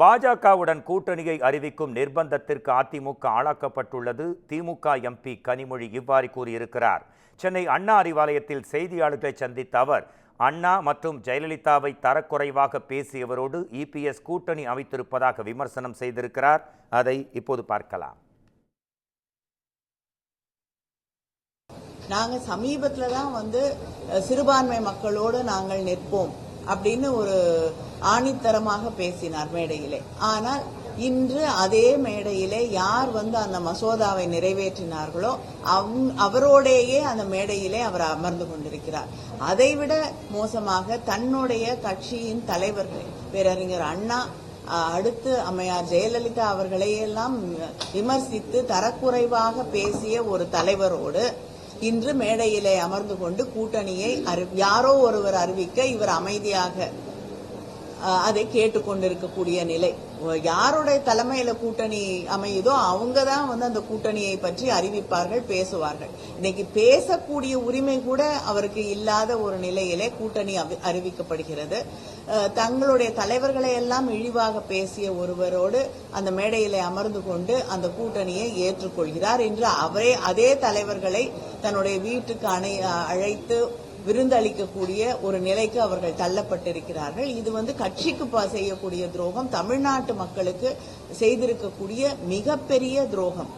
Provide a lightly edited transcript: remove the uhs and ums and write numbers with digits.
பாஜகவுடன் கூட்டணியை அறிவிக்கும் நிர்பந்தத்திற்கு அதிமுக ஆளாக்கப்பட்டுள்ளது. திமுக எம்பி கனிமொழி இவ்வாறு கூறியிருக்கிறார். சென்னை அண்ணா அறிவாலயத்தில் செய்தியாளர்களை சந்தித்த அவர், அண்ணா மற்றும் ஜெயலலிதாவை தரக்குறைவாக பேசியவரோடு இபிஎஸ் கூட்டணி அமைத்திருப்பதாக விமர்சனம் செய்திருக்கிறார். அதை இப்போது பார்க்கலாம். நாங்க சமீபத்துல தான் சிறுபான்மை மக்களோடு நாங்கள் நிற்போம் அப்படின்னு ஒரு ஆணித்தரமாக பேசினார் மேடையிலே. ஆனால் இன்று அதே மேடையிலே யார் அந்த மசோதாவை நிறைவேற்றினார்களோ அவரோடையே அந்த மேடையிலே அவர் அமர்ந்து கொண்டிருக்கிறார். அதைவிட மோசமாக தன்னுடைய கட்சியின் தலைவர்கள் பேரறிஞர் அண்ணா, அடுத்து அம்மையார் ஜெயலலிதா அவர்களையெல்லாம் விமர்சித்து தரக்குறைவாக பேசிய ஒரு தலைவரோடு இன்று மேடையிலே அமர்ந்து கொண்டு கூட்டணியை யாரோ ஒருவர் அறிவிக்க இவர் அமைதியாக அதை கேட்டுக்கொண்டிருக்கக்கூடிய நிலை. யாருடைய தலைமையில கூட்டணி அமையுதோ அவங்க தான் அந்த கூட்டணியை பற்றி அறிவிப்பார்கள், பேசுவார்கள். இன்னைக்கு பேசக்கூடிய உரிமை கூட அவருக்கு இல்லாத ஒரு நிலையிலே கூட்டணி அறிவிக்கப்படுகிறது. தங்களுடைய தலைவர்களை எல்லாம் இழிவாக பேசிய ஒருவரோடு அந்த மேடையிலே அமர்ந்து கொண்டு அந்த கூட்டணியை ஏற்றுக்கொள்கிறார் என்று அவரே அதே தலைவர்களை தன்னுடைய வீட்டுக்கு அழைத்து விருந்தளிக்கக்கூடிய ஒரு நிலைக்கு அவர்கள் தள்ளப்பட்டிருக்கிறார்கள். இது கட்சிக்கு செய்யக்கூடிய துரோகம், தமிழ்நாட்டு மக்களுக்கு செய்திருக்கக்கூடிய மிகப்பெரிய துரோகம்.